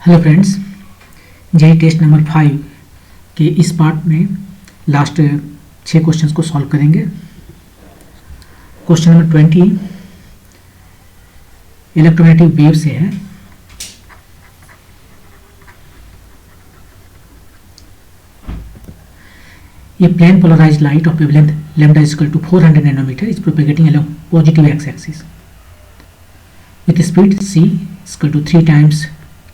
Hello friends, JEE test number 5 के इस part में लास्ट 6 क्वेश्चंस को सॉल्व करेंगे। क्वेश्चन नंबर 20 इलेक्ट्रोमैग्नेटिक वेव से है। ये plane polarised light of wavelength lambda is equal to 400 nanometre is propagating along positive x axis with speed c is equal to 3 times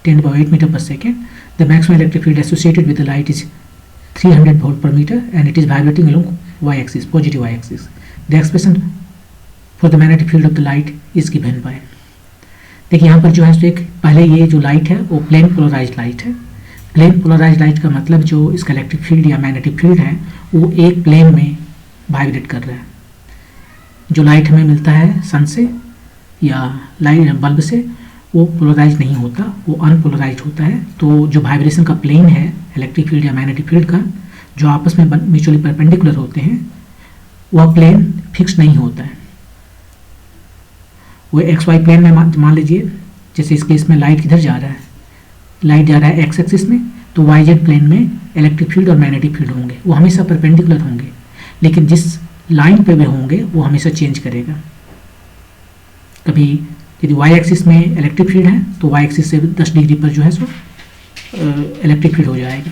10 power 8 meter per second. The maximum electric field associated with the light is 300 volt per meter and it is vibrating along y-axis, positive y-axis. The expression for the magnetic field of the light is given by. देखिए यहाँ पर जो है तो एक पहले ये जो लाइट है वो प्लेन पोलराइज्ड लाइट है। प्लेन पोलराइज्ड लाइट का मतलब जो इसका इलेक्ट्रिक फील्ड या मैग्नेटिक फील्ड है वो एक प्लेन में वाइब्रेट कर रहा है। जो लाइट हमें मिलता है सन से या लाइट बल्ब से वो पोलराइज नहीं होता, वो अनपोलराइज होता है। तो जो वाइब्रेशन का प्लेन है इलेक्ट्रिक फील्ड या मैग्नेटिक फील्ड का, जो आपस में म्यूचुअली परपेंडिकुलर होते हैं, वह प्लेन फिक्स नहीं होता है। वो एक्स वाई प्लेन में मान लीजिए, जैसे इस केस में लाइट किधर जा रहा है, लाइट जा रहा है एक्स एक्सिस में, तो वाई जेड प्लेन में इलेक्ट्रिक फील्ड और मैग्नेटिक फील्ड होंगे, वो हमेशा परपेंडिकुलर होंगे। लेकिन जिस लाइन पे वे होंगे वो हमेशा चेंज करेगा। कभी यदि वाई एक्सिस में इलेक्ट्रिक फील्ड है तो वाई एक्सिस से 10 डिग्री पर जो है सो इलेक्ट्रिक फील्ड हो जाएगा,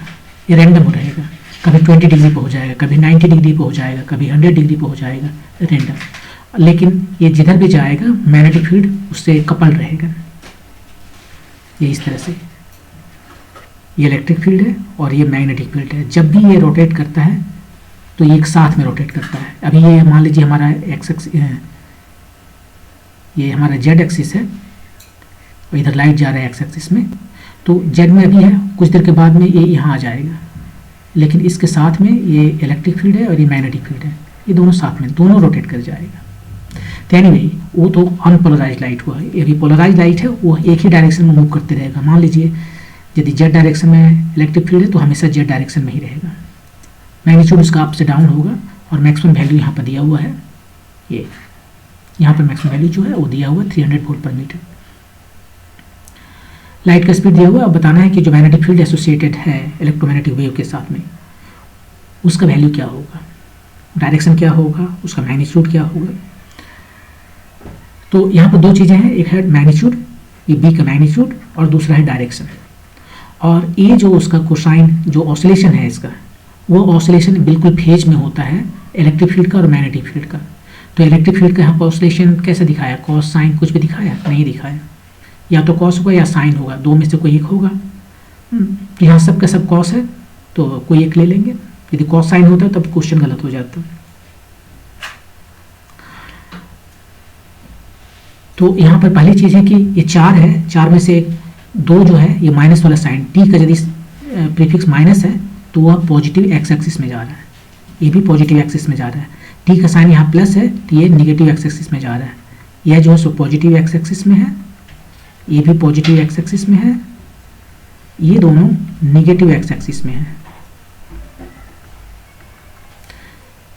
ये रैंडम रहेगा। कभी 20 डिग्री पर हो जाएगा, कभी 90 डिग्री पर हो जाएगा, कभी 100 डिग्री पर हो जाएगा, रैंडम। लेकिन ये जिधर भी जाएगा मैग्नेटिक फील्ड उससे कपल रहेगा। ये इस तरह से ये इलेक्ट्रिक फील्ड है और ये मैग्नेटिक फील्ड है। जब भी ये रोटेट करता है तो ये एक साथ में रोटेट करता है। अभी ये मान लीजिए हमारा एक्स एक्सिस, ये हमारा जेड एक्सिस है और इधर लाइट जा रहा है एक्स एक्सिस में, तो जेड में अभी है, कुछ देर के बाद में ये यहाँ आ जाएगा। लेकिन इसके साथ में ये इलेक्ट्रिक फील्ड है और ये मैग्नेटिक फील्ड है, ये दोनों साथ में दोनों रोटेट कर जाएगा। तो एनीवे वो तो अनपोलराइज लाइट हुआ है। ये भी पोलराइज लाइट है, वो एक ही डायरेक्शन में मूव करते रहेगा। मान लीजिए यदि जेड डायरेक्शन में इलेक्ट्रिक फील्ड है तो हमेशा जेड डायरेक्शन में ही रहेगा। मैग्नीट्यूड उसका अप से डाउन होगा और मैक्सिमम वैल्यू यहाँ पर दिया हुआ है। ये यहाँ पर मैक्सिमम वैल्यू जो है वो दिया हुआ है 300 वोल्ट पर मीटर। लाइट का स्पीड दिया हुआ है। अब बताना है कि जो मैग्नेटिक फील्ड एसोसिएटेड है इलेक्ट्रोमैग्नेटिक वेव के साथ में, उसका वैल्यू क्या होगा, डायरेक्शन क्या होगा, उसका मैग्नीट्यूड क्या होगा। तो यहाँ पर दो चीज़ें हैं, एक है मैग्नीट्यूड, ये बी का मैग्नीट्यूड, और दूसरा है डायरेक्शन। और ये जो उसका कोसाइन जो ऑसिलेशन है इसका, वो ऑसिलेशन बिल्कुल फेज में होता है इलेक्ट्रिक फील्ड का और मैग्नेटिक फील्ड का। तो इलेक्ट्रिक फील्ड का यहाँ पर ऑसिलेशन कैसे दिखाया, कॉस साइन कुछ भी दिखाया नहीं दिखाया, या तो कॉस होगा या साइन होगा, दो में से कोई एक होगा। तो यहाँ सब का सब कॉस है तो कोई एक ले लेंगे। यदि कॉस साइन होता है तब क्वेश्चन गलत हो जाता है। तो यहाँ पर पहली चीज़ है कि ये 4 है, 4 में से 2 जो है ये माइनस वाला साइन, टी का यदि प्रीफिक्स माइनस है तो वह पॉजिटिव एक्स एक्सिस में जा रहा है, ये भी पॉजिटिव एक्सिस में जा रहा है। टी का साइन यहाँ प्लस है तो ये निगेटिव एक्स एक्सिस में जा रहा है। यह जो है सो पॉजिटिव एक्स एक्सिस में है, ये भी पॉजिटिव एक्स एक्सिस में है, ये दोनों निगेटिव एक्स एक्सिस में है।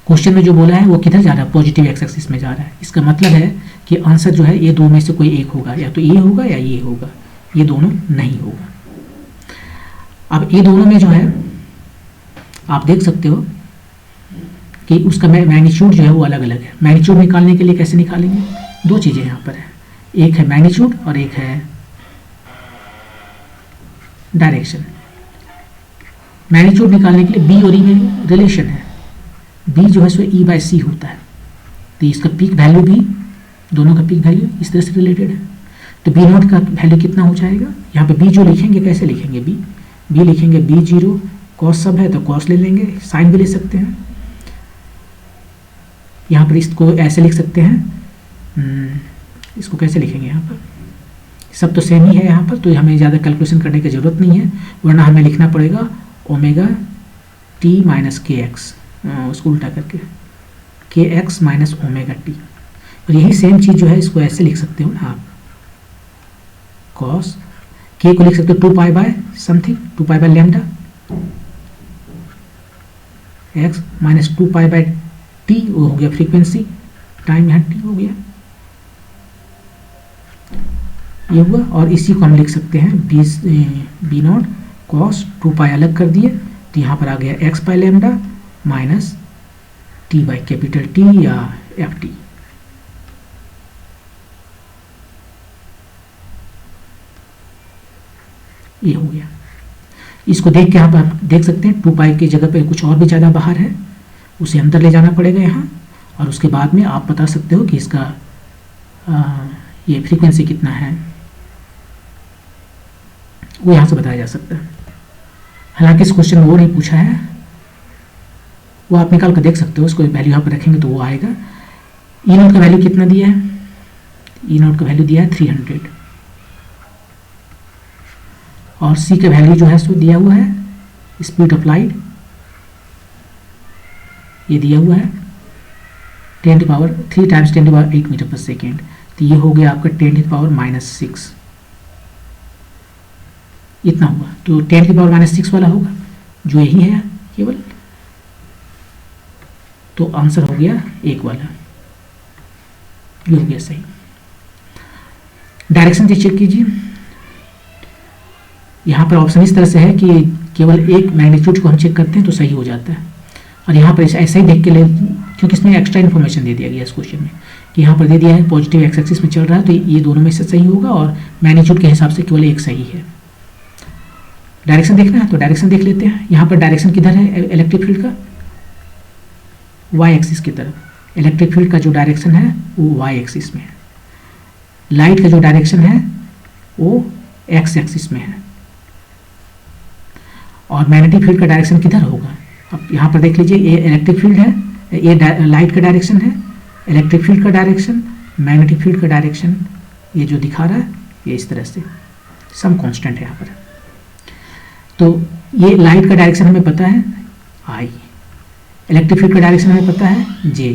क्वेश्चन में जो बोला है वो किधर जा रहा है, पॉजिटिव एक्स एक्सिस में जा रहा है। इसका मतलब है कि आंसर जो है ये दो में से कोई एक होगा, या तो ये होगा या ये होगा, ये दोनों नहीं होगा। अब ये दोनों में जो है आप देख सकते हो कि उसका मैग्नीट्यूड जो है वो अलग अलग है। मैग्नीट्यूड निकालने के लिए कैसे निकालेंगे, दो चीज़ें यहाँ पर है, एक है मैग्नीट्यूड और एक है डायरेक्शन। मैग्नीट्यूड निकालने के लिए बी और ई में रिलेशन है। बी जो है सो ई बाय सी होता है, तो इसका पीक वैल्यू भी, दोनों का पीक वैल्यू इस तरह से रिलेटेड है। तो बी नॉट का वैल्यू कितना हो जाएगा, यहाँ पे बी जो लिखेंगे कैसे लिखेंगे, बी लिखेंगे B0, कॉस सब है तो कॉस ले लेंगे, साइन भी ले सकते हैं। यहाँ पर इसको ऐसे लिख सकते हैं, इसको कैसे लिखेंगे, यहाँ पर सब तो सेम ही है यहाँ पर, तो हमें ज़्यादा कैलकुलेशन करने की ज़रूरत नहीं है, वरना हमें लिखना पड़ेगा ओमेगा टी माइनस के एक्स, उसको उल्टा करके के एक्स माइनस ओमेगा टी। और यही सेम चीज़ जो है इसको ऐसे लिख सकते हो ना आप, कॉस के को लिख सकते हो 2 pi by something, 2 pi by lambda, x minus 2 pi by T, वो हो गया फ्रीक्वेंसी, टाइम यहाँ टी हो गया। ये हुआ, और इसी को हम लिख सकते हैं बी नॉट कॉस 2 पाई अलग कर दिए तो यहाँ पर आ गया x by lambda minus T by capital T या एफ टी। ये हो गया। इसको देख के आप देख सकते हैं 2 पाई की जगह पे कुछ और भी ज़्यादा बाहर है, उसे अंदर ले जाना पड़ेगा यहाँ, और उसके बाद में आप बता सकते हो कि इसका ये फ्रीक्वेंसी कितना है, वो यहाँ से बताया जा सकता है। हालांकि इस क्वेश्चन में वो नहीं पूछा है, वो आप निकाल कर देख सकते हो, उसको वैल्यू यहाँ पर रखेंगे तो वो आएगा। ई नोट का वैल्यू कितना दिया है, ई नोट का वैल्यू दिया है 300, और सी का वैल्यू जो है सो दिया हुआ है स्पीड ऑफ लाइट, ये दिया हुआ है 3 टाइम्स 10⁸ मीटर पर सेकेंड, तो ये हो गया आपका 10⁻⁻6, इतना हुआ। तो 10⁻⁻6 वाला होगा जो यही है केवल, तो आंसर हो गया 1 वाला, ये हो गया सही। डायरेक्शन चेक कीजिए, यहाँ पर ऑप्शन इस तरह से है कि केवल एक मैग्नीट्यूड को हम चेक करते हैं तो सही हो जाता है, और यहाँ पर ऐसा ही देख के ले, क्योंकि इसमें एक्स्ट्रा इन्फॉर्मेशन दे दिया गया इस क्वेश्चन में कि यहाँ पर दे दिया है पॉजिटिव एक्स एक्सिस में चल रहा है तो ये दोनों में से सही होगा, और मैग्नीट्यूड के हिसाब से केवल एक सही है। डायरेक्शन देखना है तो डायरेक्शन देख लेते हैं। यहाँ पर डायरेक्शन किधर है इलेक्ट्रिक फील्ड का, वाई एक्सिस की तरफ। इलेक्ट्रिक फील्ड का जो डायरेक्शन है वो वाई एक्सिस में है, लाइट का जो डायरेक्शन है वो एक्स एक्सिस में है, और मैग्नेटिक फील्ड का डायरेक्शन किधर होगा। अब यहाँ पर देख लीजिए, ये इलेक्ट्रिक फील्ड है, ये लाइट का डायरेक्शन है, इलेक्ट्रिक फील्ड का डायरेक्शन, मैग्नेटिक फील्ड का डायरेक्शन, ये जो दिखा रहा है ये इस तरह से सम कांस्टेंट है यहाँ पर। तो ये लाइट का डायरेक्शन हमें पता है आई, इलेक्ट्रिक फील्ड का डायरेक्शन हमें पता है जे,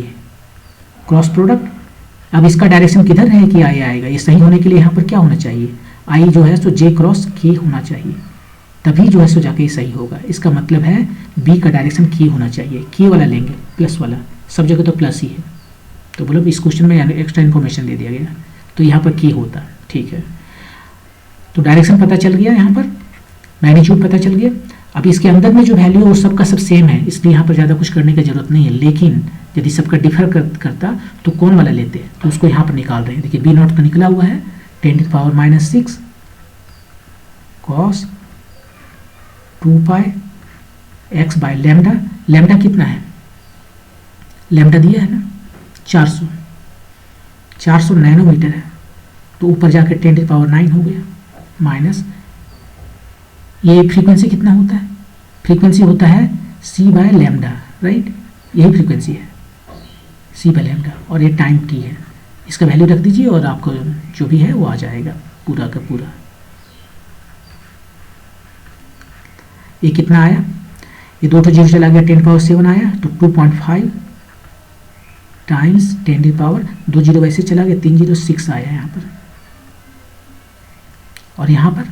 क्रॉस प्रोडक्ट। अब इसका डायरेक्शन किधर है कि आई आएगा, ये सही होने के लिए यहाँ पर क्या होना चाहिए, आई जो है सो जे क्रॉस के होना चाहिए, तभी जो है सो जाके सही होगा। इसका मतलब है बी का डायरेक्शन के होना चाहिए, के वाला लेंगे प्लस वाला, सब जगह तो प्लस ही है, तो बोलो इस क्वेश्चन में एक्स्ट्रा इन्फॉर्मेशन दे दिया गया तो यहाँ पर के होता, ठीक है। तो डायरेक्शन पता चल गया, यहाँ पर मैग्नीट्यूड पता चल गया। अब इसके अंदर में जो वैल्यू है वो सबका सब सेम है, इसलिए यहाँ पर ज़्यादा कुछ करने की जरूरत नहीं है, लेकिन यदि सबका डिफर करता तो कौन वाला लेते, तो उसको यहाँ पर निकाल रहे हैं। देखिए बी नॉट का निकला हुआ है 10⁻⁻6 cos 2 pi x by lambda. Lambda कितना है, लेमडा दिया है ना 400 नैनोमीटर है, तो ऊपर जाकर 10⁹ हो गया, माइनस ये फ्रीक्वेंसी कितना होता है, फ्रीक्वेंसी होता है सी बाय लेमडा, राइट, यही फ्रीक्वेंसी है सी बाय लेमडा, और ये टाइम टी है। इसका वैल्यू रख दीजिए और आपको जो भी है वो आ जाएगा पूरा का पूरा। ये कितना आया, ये 2 तो 0 चला गया, 10⁻7 आया, तो 2.5 टाइम्स 10⁻, 2 0 वैसे चला गया, 3 0 6 आया यहाँ पर। और यहाँ पर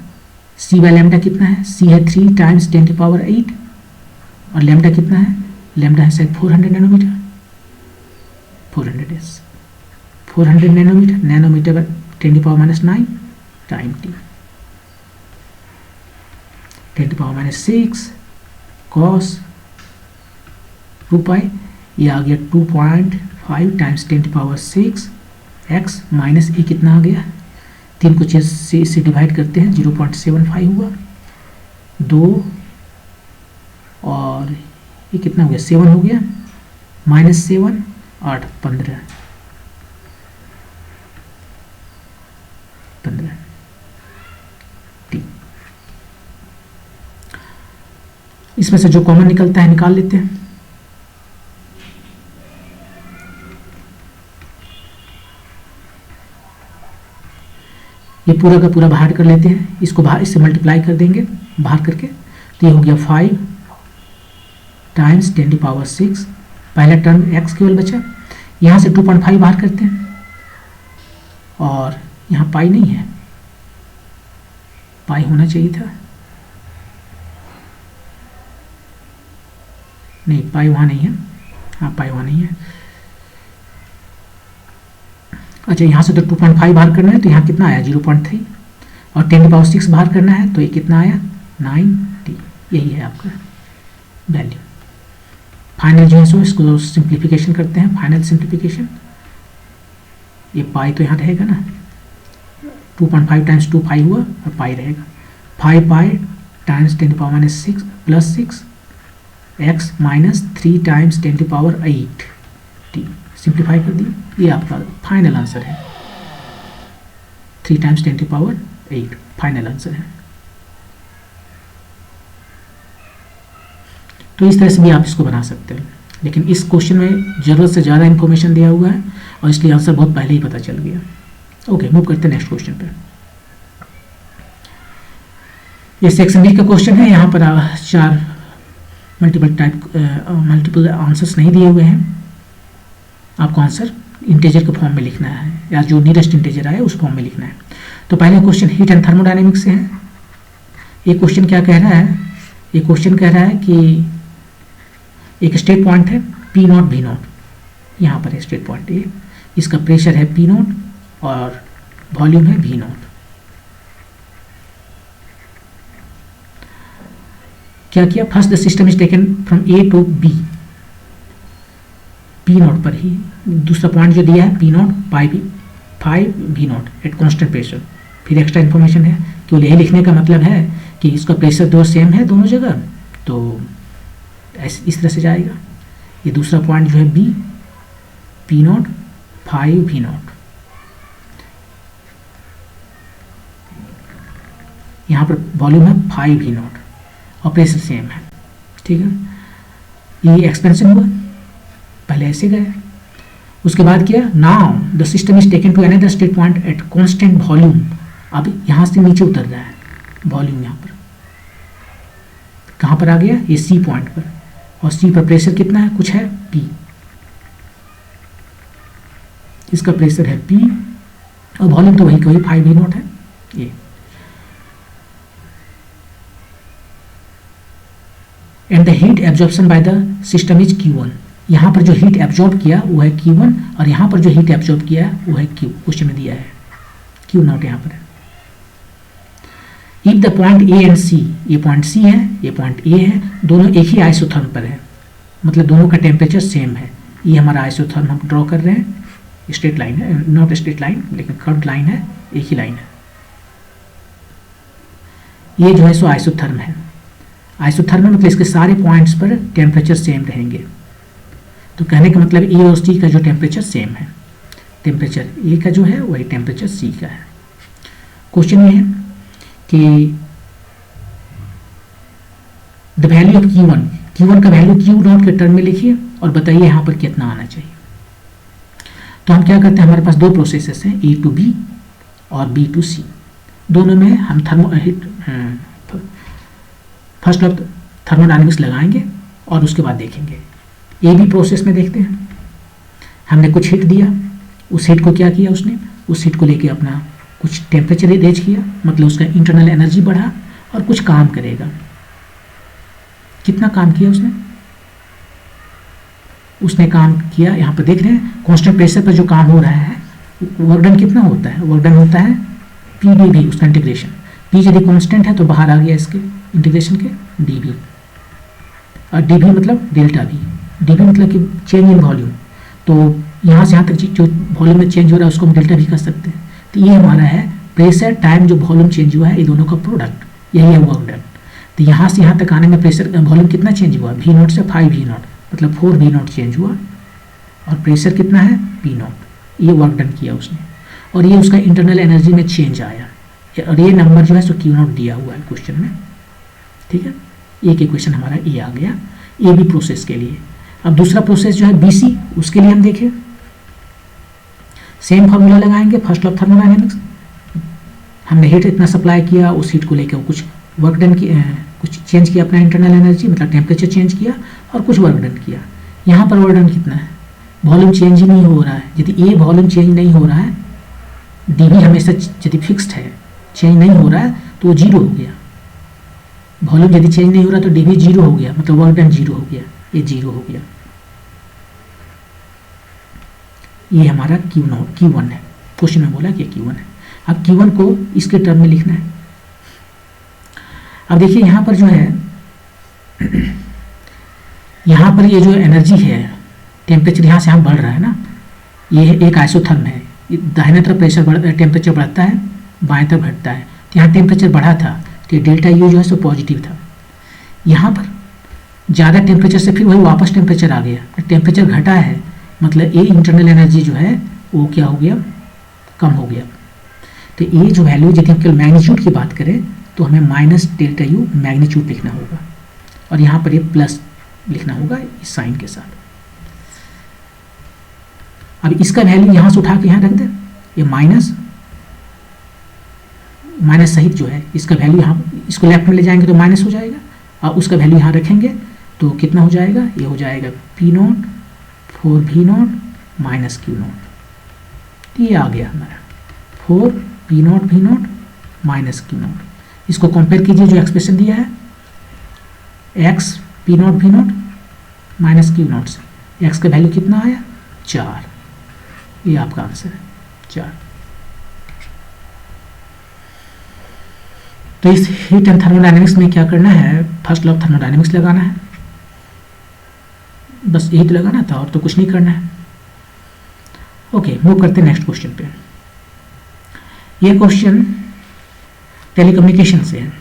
सी बाय लेमडा कितना है, सी है 3 टाइम्स 10⁸, और लेमडा कितना है, लेमडा है शायद 400 nanometre, 400 nanometre, nanometre 10⁻⁻9 time t, 10⁻⁻6 cos 2 pi, ये आ गया 2.5 टाइम्स 10⁻6 एक्स माइनस ये कितना आ गया, 3 को 6 से डिवाइड करते हैं 0.75 हुआ, 2 और ये कितना हो गया 7 हो गया, -7 8 15 टी। इसमें से जो कॉमन निकलता है निकाल लेते हैं। ये पूरा का पूरा बाहर कर लेते हैं, इसको बाहर इससे मल्टीप्लाई कर देंगे बाहर करके, तो ये हो गया 5 टाइम्स 10⁻6, पहला टर्म x केवल बचा, यहाँ से 2.5 बाहर करते हैं, और यहाँ पाई नहीं है, पाई होना चाहिए था, नहीं पाई वहाँ नहीं है, हाँ पाई वहाँ नहीं है, अच्छा, यहाँ से तो 2.5 बाहर करना है, तो यहाँ कितना आया 0.3, और 10⁻6 बाहर करना है तो ये कितना आया 90। यही है आपका वैल्यू। फाइनल जो है सो इसको सिंप्लीफिकेशन करते हैं, फाइनल सिंप्लीफिकेशन। ये पाई तो यहाँ रहेगा ना, 2.5 टाइम्स 2 पाई हुआ और पाई रहेगा, 5 पाई times 10⁻⁻6 plus 6 x minus 3 times 10⁸ t। Simplify कर दिए, ये आपका फाइनल आंसर है, 3 टाइम्स 10⁸ फाइनल आंसर है। तो इस तरह से भी आप इसको बना सकते हैं, लेकिन इस क्वेश्चन में ज़रूरत से ज़्यादा इंफॉर्मेशन दिया हुआ है और इसलिए आंसर बहुत पहले ही पता चल गया। ओके, मूव करते हैं नेक्स्ट क्वेश्चन पे। ये सेक्शन बी का क्वेश्चन है। यहाँ पर 4 मल्टीपल आंसर्स नहीं दिए हुए हैं, आपको आंसर इंटीजर के फॉर्म में लिखना है या जो नियरेस्ट इंटीजर आए उस फॉर्म में लिखना है। तो पहले क्वेश्चन हीट एंड थर्मोडायनेमिक्स से है। ये क्वेश्चन क्या कह रहा है, ये क्वेश्चन कह रहा है कि एक स्टेट पॉइंट है P0 V0, यहाँ पर है स्टेट पॉइंट ये, इसका प्रेशर है P0 और वॉल्यूम है V0। क्या किया, first the system is taken from A to B, P0 पर ही। दूसरा पॉइंट जो दिया है P0 5 V0 at constant pressure. फिर एक्स्ट्रा इन्फॉर्मेशन है, केवल यही लिखने का मतलब है कि इसका प्रेशर दो सेम है दोनों जगह, तो इस तरह से जाएगा। ये दूसरा पॉइंट जो है B P0 5 V0, यहाँ पर वॉल्यूम है 5 V0 और प्रेशर सेम है, ठीक है। ये एक्सपेंशन हुआ, पहले ऐसे गए, उसके बाद किया now the system is taken to another state point at constant volume. अब यहाँ से नीचे उतर रहा है वॉल्यूम, यहाँ पर कहाँ पर आ गया, ये C पॉइंट पर, और C पर प्रेशर कितना है, कुछ है P, इसका प्रेशर है P और वॉल्यूम तो वही 5 V0 है। ये and the heat absorption by the system is Q1। यहाँ पर जो हीट एब्जॉर्ब किया वो है Q1 और यहाँ पर जो हीट एब्जॉर्ब किया है वो है Q, क्वेश्चन में दिया है Q0 यहाँ पर है। If the point A and C, ये पॉइंट C है, ये पॉइंट A है, दोनों एक ही आइसोथर्म पर है, मतलब दोनों का टेम्परेचर सेम है। ये हमारा आइसोथर्म हम ड्रॉ कर रहे हैं, स्ट्रेट लाइन है, नॉट स्ट्रेट लाइन लेकिन कर्व्ड लाइन है, एक ही लाइन है। ये जो है सो आइसोथर्म है। आइसोथर्म मतलब इसके सारे पॉइंट्स पर टेम्परेचर सेम रहेंगे, तो कहने का मतलब A और C का जो टेम्परेचर सेम है, टेम्परेचर A का जो है वही टेम्परेचर C का है। क्वेश्चन ये है कि द वैल्यू ऑफ Q1 का वैल्यू Q0 के टर्म में लिखिए और बताइए यहाँ पर कितना आना चाहिए। तो हम क्या करते हैं, हमारे पास दो प्रोसेसेस हैं, A टू B और B टू C। दोनों में हम फर्स्ट ऑफ थर्मोडायनेमिक्स लगाएंगे और उसके बाद देखेंगे। ए बी प्रोसेस में देखते हैं, हमने कुछ हीट दिया, उस हीट को क्या किया उसने, उस हीट को लेके अपना कुछ टेम्परेचर रेज किया, मतलब उसका इंटरनल एनर्जी बढ़ा और कुछ काम करेगा। कितना काम किया उसने काम किया, यहाँ पर देख रहे हैं कांस्टेंट प्रेशर पर जो काम हो रहा है, वर्क डन कितना होता है, वर्क डन होता है पी डी भी, उसका इंटीग्रेशन। पी यदि कांस्टेंट है तो बाहर आ गया इसके इंटीग्रेशन के डी बी, और डी बी मतलब डेल्टा बी, डी बी मतलब कि चेंज इन वॉल्यूम। तो यहाँ से यहाँ तक जो वॉल्यूम में चेंज हो रहा है उसको हम डेल्टा भी कर सकते हैं। तो ये हमारा है प्रेशर टाइम जो वॉल्यूम चेंज हुआ है, ये दोनों का प्रोडक्ट, यही है वर्क डन। तो यहाँ से यहाँ तक आने में प्रेशर वॉल्यूम कितना चेंज हुआ, V0 से 5 V0 मतलब 4 V0 चेंज हुआ, और प्रेशर कितना है P0, ये वर्क डन किया उसने, और ये उसका इंटरनल एनर्जी में चेंज आया, और ये नंबर जो है सो Q0 दिया हुआ है क्वेश्चन में, ठीक है। एक इक्वेशन हमारा ये आ गया ए बी प्रोसेस के लिए। अब दूसरा प्रोसेस जो है BC, उसके लिए हम देखें सेम फार्मूला लगाएंगे, फर्स्ट ऑफ थर्मोडायनेमिक्स। हमने हीट इतना सप्लाई किया, उस हीट को लेकर कुछ वर्क डन किया, कुछ चेंज किया अपना इंटरनल एनर्जी, मतलब टेम्परेचर चेंज किया और कुछ वर्क डन किया। यहाँ पर वर्क डन कितना है, वॉल्यूम चेंज ही नहीं हो रहा है। यदि ए वॉल्यूम चेंज नहीं हो रहा है, डी भी हमेशा यदि फिक्स्ड है, चेंज नहीं हो रहा है तो वो जीरो हो गया। वॉल्यूम यदि चेंज नहीं हो रहा तो डी भी जीरो हो गया, मतलब वर्क डन जीरो हो गया, ये जीरो हो गया। ये हमारा Q1 है। क्वेश्चन में बोला कि Q1 है। अब Q1 को इसके टर्म में लिखना है। अब देखिए यहाँ पर जो है यहाँ पर ये जो एनर्जी है, टेम्परेचर यहाँ से यहाँ बढ़ रहा है ना, ये एक आइसोथर्म है, दाहिने तरफ टेम्परेचर बढ़ता है, बाएं तरफ घटता है। तो यहाँ टेम्परेचर बढ़ा था तो ये डेल्टा यू जो है सो पॉजिटिव था। यहाँ पर ज़्यादा टेम्परेचर से फिर वही वापस टेम्परेचर आ गया, टेम्परेचर घटा है, मतलब ये इंटरनल एनर्जी जो है वो क्या हो गया, कम हो गया। तो ये जो वैल्यू, यदि हम केवल मैग्नीट्यूड की बात करें तो हमें माइनस डेल्टा यू मैग्नीट्यूड लिखना होगा, और यहाँ पर ये प्लस लिखना होगा इस साइन के साथ। अब इसका वैल्यू यहाँ से उठा के यहाँ रख दें, ये माइनस सहित जो है इसका वैल्यू यहाँ, इसको लेफ्ट में ले जाएंगे तो माइनस हो जाएगा, और उसका वैल्यू यहाँ रखेंगे तो कितना हो जाएगा, ये हो जाएगा P0 4 V0 माइनस Q0। ये आ गया हमारा 4 P0 V0 माइनस Q0। इसको कंपेयर कीजिए जो एक्सप्रेशन दिया है x P0 V0 minus Q0 से, x का वैल्यू कितना आया 4, ये आपका आंसर है 4। तो इस हीट एंड थर्मोडायनेमिक्स में क्या करना है, फर्स्ट लॉ ऑफ थर्मोडायनेमिक्स लगाना है, बस यही तो लगाना था और तो कुछ नहीं करना है। ओके, मूव करते हैं नेक्स्ट क्वेश्चन पे। ये क्वेश्चन टेलीकम्युनिकेशन से है।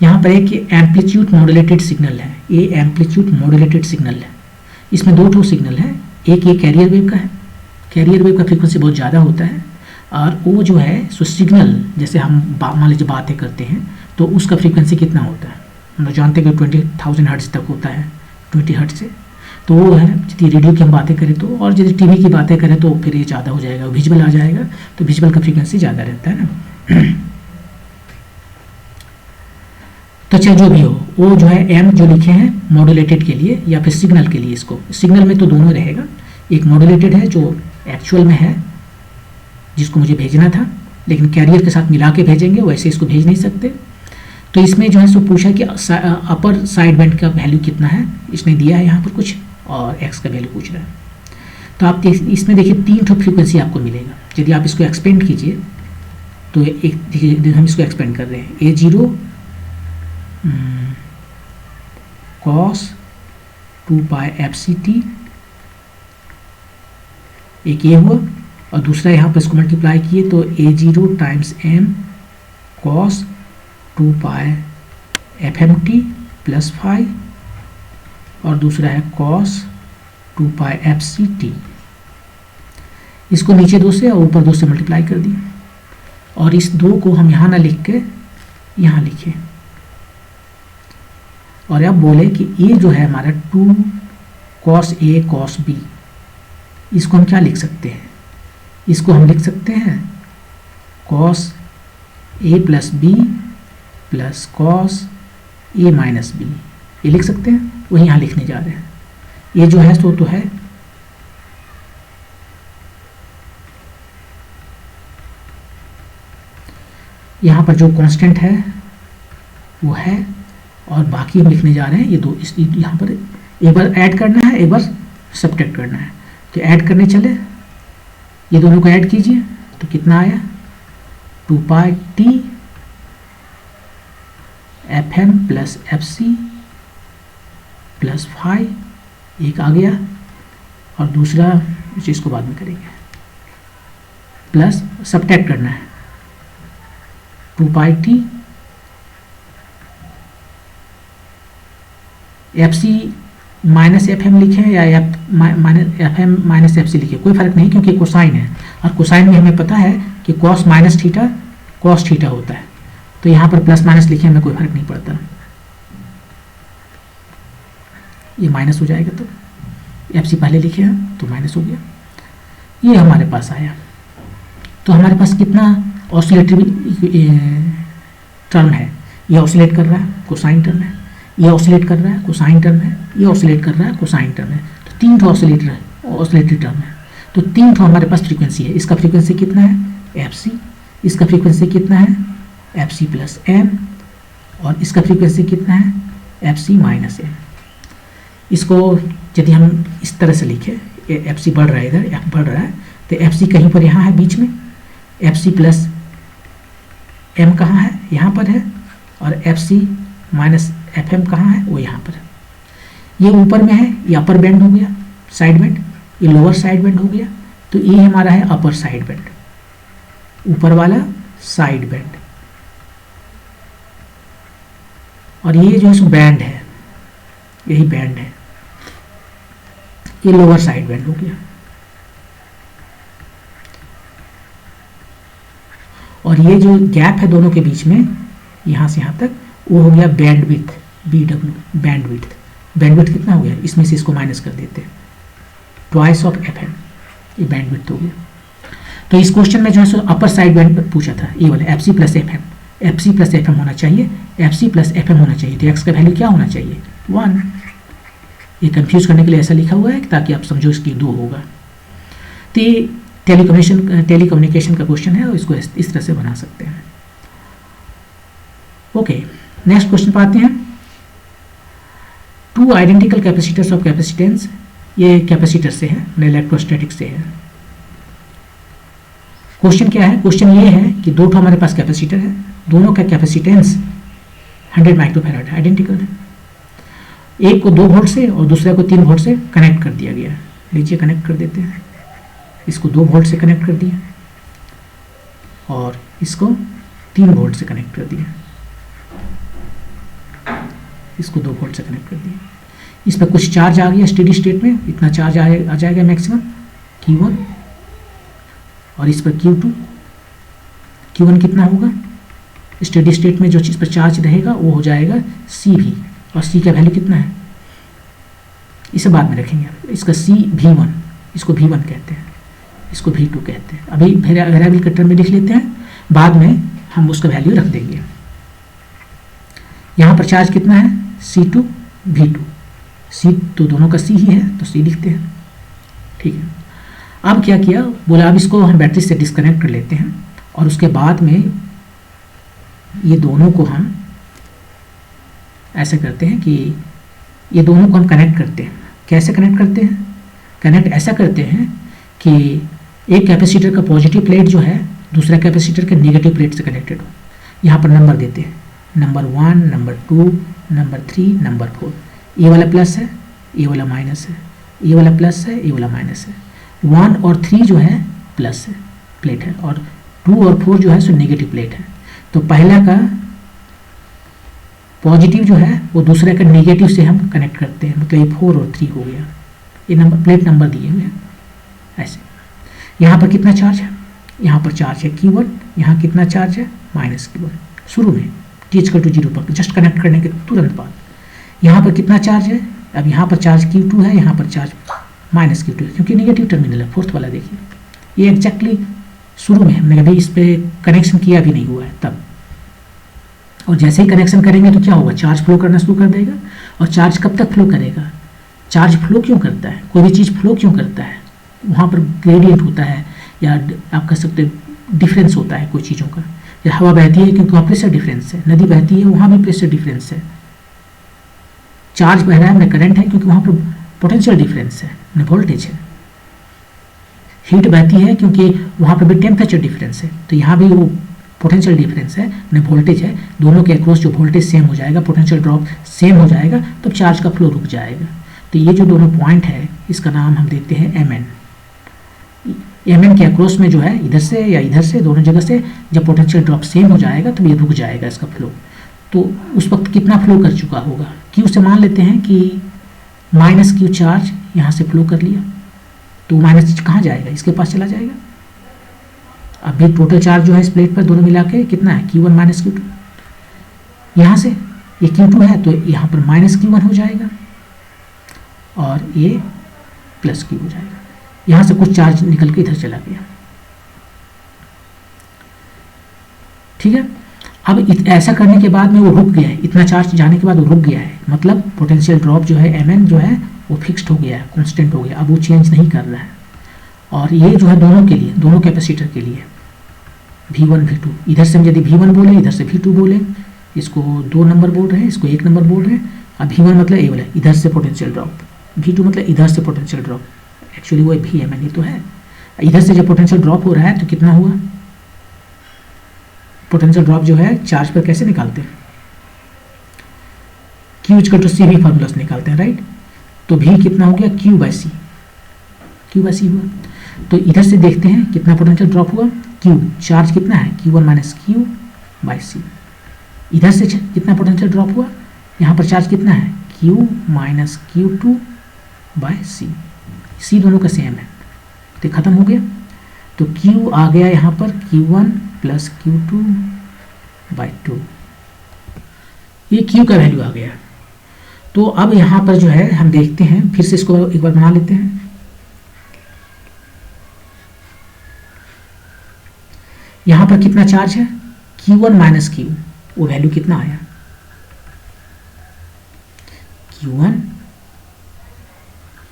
यहाँ पर एक एम्पलीट्यूड मॉड्यूलेटेड सिग्नल है, ये एम्पलीट्यूड मॉड्यूलेटेड सिग्नल है। इसमें दो ठो सिग्नल है, एक ये कैरियर वेव का है, कैरियर वेव का फ्रीक्वेंसी बहुत ज़्यादा होता है, और वो जो है सो सिग्नल, जैसे हम मान लीजिए बातें करते हैं तो उसका फ्रीक्वेंसी कितना होता है, हम लोग जानते हैं कि 20,000 हर्ट्ज तक होता है, 20 हर्ट्ज से। तो वो है, यदि रेडियो की हम बातें करें तो, और यदि टीवी की बातें करें तो फिर ये ज़्यादा हो जाएगा, विजुअल आ जाएगा, तो विजुअल का फ्रीक्वेंसी ज़्यादा रहता है ना। तो चाहे जो भी हो, वो जो है एम जो लिखे हैं मॉड्यूलेटेड के लिए या फिर सिग्नल के लिए, इसको सिग्नल में तो दोनों रहेगा, एक मॉड्यूलेटेड है जो एक्चुअल में है जिसको मुझे भेजना था, लेकिन कैरियर के साथ मिला के भेजेंगे, वैसे इसको भेज नहीं सकते। तो इसमें जो है सो पूछा कि अपर साइड बैंड का वैल्यू कितना है, इसने दिया है यहाँ पर कुछ, और एक्स का वैल्यू पूछ रहा है। तो आप इसमें देखिए 3 ठो फ्रीक्वेंसी आपको मिलेगा। यदि आप इसको एक्सपेंड कीजिए तो एक देखिए, हम इसको एक्सपेंड कर रहे हैं, A0 cos 2π fct, एक ये हुआ, और दूसरा यहाँ पर इसको मल्टीप्लाई किए तो A0 times m cos 2π fmt plus 5, और दूसरा है cos 2π fct। इसको नीचे 2 से और ऊपर 2 से मल्टीप्लाई कर दिए, और इस 2 को हम यहाँ ना लिख के यहाँ लिखे, और अब बोले कि ये जो है हमारा 2 cos A cos B, इसको हम क्या लिख सकते हैं, इसको हम लिख सकते हैं cos A plus B plus cos A minus B, ये लिख सकते हैं, वही यहाँ लिखने जा रहे हैं। ये जो है सो तो है यहाँ पर जो कांस्टेंट है वो है, और बाकी हम लिखने जा रहे हैं ये दो, इस यहाँ पर एक बार ऐड करना है, एक बार सब्ट्रैक्ट करना है। तो ऐड करने चले, ये दोनों को ऐड कीजिए तो कितना आया 2π t fm plus fc plus 5, एक आ गया, और दूसरा चीज़ को बाद में करेंगे, प्लस सब्ट्रैक्ट करना है 2π t fc minus F M लिखे या F M minus F C लिखे, कोई फर्क नहीं, क्योंकि कोसाइन है, और कोसाइन में हमें पता है कि cos minus theta cos theta होता है, तो यहाँ पर प्लस माइनस लिखे हमें कोई फर्क नहीं पड़ता, ये माइनस हो जाएगा, तो एफ सी पहले लिखे हैं तो माइनस हो गया, ये हमारे पास आया। तो हमारे पास कितना ऑसिलेटरी टर्म है, ये ऑसिलेट कर रहा है कोसाइन टर्म है, ये ऑसिलेट कर रहा है कोसाइन टर्म है, ये ऑसिलेट कर रहा है कोसाइन टर्म है, तो 3 ठो ऑसिलेटरी टर्म है, तो 3 ठो हमारे पास फ्रीक्वेंसी है। इसका फ्रीक्वेंसी कितना है एफ सी, इसका फ्रीक्वेंसी कितना है एफ सी प्लस एम, और इसका फ्रीक्वेंसी कितना है एफ सी माइनस एम। इसको यदि हम इस तरह से लिखें, एफ सी बढ़ रहा है, इधर एफ बढ़ रहा है, तो एफ सी कहीं पर यहाँ है बीच में, एफ सी प्लस एम कहाँ है, यहाँ पर है, और F C minus F M कहाँ है, वो यहाँ पर है। ये ऊपर में है, ये अपर बैंड हो गया, साइड बैंड, ये लोअर साइड बैंड हो गया, तो ये हमारा है अपर साइड बैंड, ऊपर वाला साइड बैंड। और ये जो बैंड है, यही बैंड है, ये लोअर साइड बैंड हो गया। और ये जो गैप है दोनों के बीच में, यहाँ से यहाँ तक, वो हो गया bandwidth, B W, bandwidth. Bandwidth कितना हो गया, इसमें से इसको माइनस कर देते हैं, ट्वाइस ऑफ एफ एम, ये बैंड विड्थ हो गया। तो इस क्वेश्चन में जो है सो अपर साइड बैंड पूछा था, ये वाला F C plus F M, F C plus F M होना चाहिए, F C plus F M होना चाहिए। तो एक्स का वैल्यू क्या होना चाहिए, 1। ये कंफ्यूज करने के लिए ऐसा लिखा हुआ है ताकि आप समझो इसकी 2 होगा। तो ये टेलीकम्युनिकेशन का क्वेश्चन है और इसको इस तरह से बना सकते हैं। ओके, नेक्स्ट क्वेश्चन पर आते हैं। 2 आइडेंटिकल कैपेसिटर्स ऑफ कैपेसिटेंस, ये कैपेसिटर से है, इलेक्ट्रोस्टैटिक से है। क्वेश्चन क्या है, क्वेश्चन ये है कि 2 हमारे पास कैपेसिटर है, दोनों का कैपेसिटेंस 100 माइक्रोफैराड आइडेंटिकल है। एक को 2 वोल्ट से और दूसरे को 3 वोल्ट से कनेक्ट कर दिया गया है। लीजिए कनेक्ट कर देते हैं, इसको 2 वोल्ट से कनेक्ट कर दिया और इसको 3 वोल्ट से कनेक्ट कर दिया, इसको 2 वोल्ट से कनेक्ट कर दिया। इस पर कुछ चार्ज आ गया स्टेडी स्टेट में, इतना चार्ज आ जाएगा मैक्सिमम Q1, और इस पर Q2, Q1 कितना होगा, स्टेडी स्टेट में जो चीज़ पर चार्ज रहेगा वो हो जाएगा CV, और C का वैल्यू कितना है इसे बाद में रखेंगे। इसका C V1, इसको V1 कहते हैं, इसको V2 कहते हैं। अभी वेरिएबल के टर्म में लिख लेते हैं, बाद में हम उसका वैल्यू रख देंगे। यहाँ पर चार्ज कितना है, C2 V2, C तो दोनों का C ही है तो C लिखते हैं, ठीक है। अब क्या किया, बोला अब इसको हम बैटरी से डिस्कनेक्ट कर लेते हैं और उसके बाद में ये दोनों को हम ऐसा करते हैं कि ये दोनों को हम कनेक्ट करते हैं। कैसे कनेक्ट करते हैं, कनेक्ट ऐसा करते हैं कि एक कैपेसिटर का पॉजिटिव प्लेट जो है दूसरा कैपेसिटर के नेगेटिव प्लेट से कनेक्टेड हो। यहाँ पर नंबर देते हैं, नंबर 1, नंबर 2, नंबर 3, नंबर 4। ये वाला प्लस है, ये वाला माइनस है, ये वाला प्लस है, ये वाला माइनस है। 1 और 3 जो है प्लस है प्लेट है, और 2 और 4 जो है सो नेगेटिव प्लेट है। तो पहला का पॉजिटिव जो है वो दूसरे का नेगेटिव से हम कनेक्ट करते हैं, मतलब ये 4 और 3 हो गया। ये नंबर प्लेट नंबर दिए हुए हैं ऐसे। यहाँ पर कितना चार्ज है, यहाँ पर चार्ज है Q1, यहाँ कितना चार्ज है -Q1 शुरू में t=0 पर जस्ट कनेक्ट करने के तुरंत बाद। यहाँ पर कितना चार्ज है, अब यहाँ पर चार्ज Q2 है, यहाँ पर चार्ज -Q2 है क्योंकि नेगेटिव टर्मिनल है। फोर्थ वाला देखिए, ये एग्जैक्टली शुरू में हमने कभी इस पर कनेक्शन किया भी नहीं हुआ है तब, और जैसे ही कनेक्शन करेंगे तो क्या होगा, चार्ज फ्लो करना शुरू कर देगा। और चार्ज कब तक फ्लो करेगा, चार्ज फ्लो क्यों करता है, कोई भी चीज़ फ्लो क्यों करता है, वहाँ पर ग्रेडियंट होता है या आप कह सकते हैं डिफरेंस होता है कोई चीज़ों का। या हवा बहती है क्योंकि वहाँ प्रेशर डिफरेंस है, नदी बहती है वहाँ भी प्रेशर डिफरेंस है। चार्ज बह रहा है में करंट है क्योंकि वहाँ पर पोटेंशियल डिफरेंस है, में वोल्टेज है। हीट बहती है क्योंकि वहाँ पर भी टेम्परेचर डिफरेंस है, तो यहाँ भी वो पोटेंशियल डिफरेंस है, में वोल्टेज है। दोनों के अक्रॉस जो वोल्टेज सेम हो जाएगा, पोटेंशियल ड्रॉप सेम हो जाएगा, तब चार्ज का फ्लो रुक जाएगा। तो ये जो दोनों पॉइंट है इसका नाम हम देते हैं MN। MN के अक्रॉस में जो है इधर से या इधर से दोनों जगह से जब पोटेंशियल ड्रॉप सेम हो जाएगा तो ये रुक जाएगा इसका फ्लो। तो उस वक्त कितना फ्लो कर चुका होगा, Q से मान लेते हैं कि -Q चार्ज यहाँ से फ्लो कर लिया, तो माइनस कहाँ जाएगा, इसके पास चला जाएगा। अभी टोटल चार्ज जो है इस प्लेट पर दोनों मिला के कितना है, Q1 -Q2। यहाँ से ये Q2 है तो यहाँ पर -Q1 हो जाएगा और ये +Q हो जाएगा। यहाँ से कुछ चार्ज निकल के इधर चला गया, ठीक है। अब ऐसा करने के बाद में वो रुक गया है, इतना चार्ज जाने के बाद वो रुक गया है, मतलब पोटेंशियल ड्रॉप जो है MN जो है वो फिक्स्ड हो गया है, कांस्टेंट हो गया, अब वो चेंज नहीं कर रहा है। और ये जो है दोनों के लिए, दोनों कैपेसिटर के लिए V1 V2, इधर से हम यदि V1 बोले इधर से V2 बोले, इसको 2 नंबर बोल रहे हैं, इसको 1 नंबर बोल रहे हैं। अब V1 मतलब ये वाला इधर से पोटेंशियल ड्रॉप, V2 मतलब इधर से पोटेंशियल ड्रॉप, एक्चुअली वो VMN ही तो है। इधर से जब पोटेंशियल ड्रॉप हो रहा है तो कितना हुआ, पोटेंशियल ड्रॉप जो है चार्ज पर कैसे निकालते हैं, Q इक्वल टू सी भी फार्मूला से निकालते हैं, राइट। तो भी कितना हो गया, Q by C, Q by C हुआ। तो इधर से देखते हैं कितना पोटेंशियल ड्रॉप हुआ, Q, चार्ज कितना है Q1 माइनस Q बाई सी। इधर से कितना पोटेंशियल ड्रॉप हुआ, यहाँ पर चार्ज कितना है Q माइनस Q2 बाई सी, सी दोनों का सेम है तो खत्म हो गया। तो Q आ गया यहाँ पर Q1 प्लस Q2 बाई 2, ये Q का वैल्यू आ गया। तो अब यहाँ पर जो है हम देखते हैं, फिर से इसको एक बार बना लेते हैं। यहाँ पर कितना चार्ज है Q1 माइनस Q, वो वैल्यू कितना आया Q1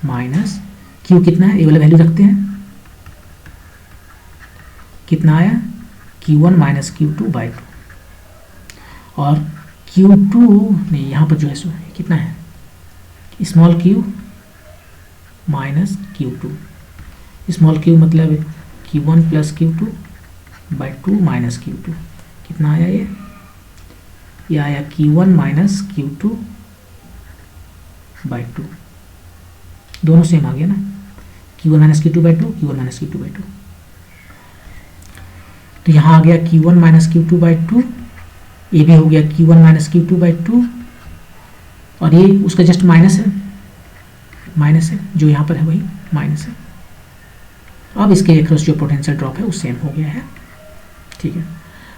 माइनस Q कितना है, ये वाला वैल्यू रखते हैं, कितना आया Q1 माइनस Q2 बाई 2, और Q2 नहीं, यहाँ पर जो है सो कितना है small q minus Q2, small q मतलब Q1 plus Q2 by 2 minus Q2, कितना आया ये आया Q1 माइनस Q2 बाई 2, दोनों सेम आ गया ना, Q1 minus Q2 by 2, Q1 minus Q2 by 2। तो यहाँ आ गया Q1 माइनस Q2 बाई 2, ये भी हो गया Q1 माइनस Q2 बाई 2, और ये उसका जस्ट माइनस है, जो यहाँ पर है वही माइनस है। अब इसके अक्रॉस जो पोटेंशियल ड्रॉप है वो सेम हो गया है, ठीक है।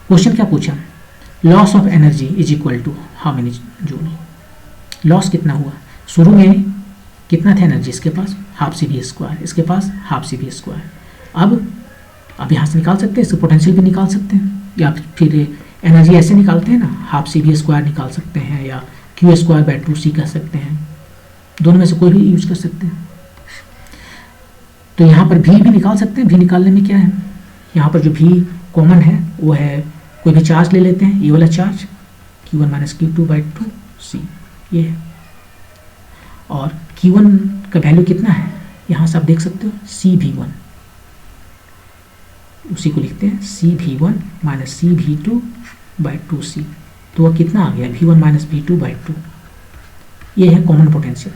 क्वेश्चन क्या पूछा, loss of energy is equal to how many joule, loss कितना हुआ, शुरू में कितना था एनर्जी इसके पास हाफ सी वी स्क्वायर, इसके पास हाफ सी वी स्क्वायर। अब यहाँ से निकाल सकते हैं, इससे पोटेंशियल भी निकाल सकते हैं, या फिर एनर्जी ऐसे निकालते हैं ना, हाफ सी वी स्क्वायर निकाल सकते हैं, या Q स्क्वायर बाई 2C कह सकते हैं, दोनों में से कोई भी यूज कर सकते हैं। तो यहाँ पर भी निकाल सकते हैं, भी निकालने में क्या है, यहाँ पर जो भी कॉमन है वो है, कोई भी चार्ज ले लेते हैं, ये वाला charge Q1 minus Q2 by 2C ये है, और Q1 का वैल्यू कितना है यहाँ से आप देख सकते हो CV1, उसी को लिखते हैं CV1 minus CV2 by 2C, तो वह कितना आ गया V1 माइनस V2 बाई 2, ये है कॉमन पोटेंशियल।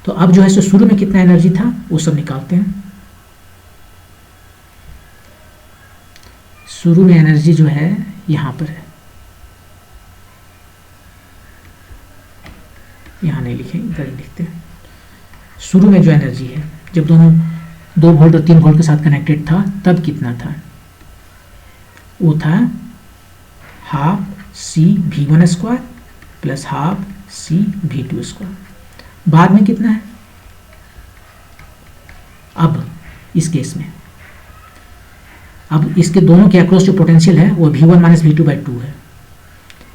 तो अब जो है सो शुरू में कितना एनर्जी था वो सब निकालते हैं। शुरू में एनर्जी जो है यहाँ पर है, यहाँ नहीं लिखें, इधर ही लिखते हैं। शुरू में जो एनर्जी है जब दोनों 2 वोल्ट और 3 वोल्ट के साथ कनेक्टेड था तब कितना था, वो था half C V1 square plus half C V2 square. बाद में कितना है, अब इस केस में, अब इसके दोनों के अक्रॉस जो पोटेंशियल है वो V1 माइनस V2 बाई 2 है,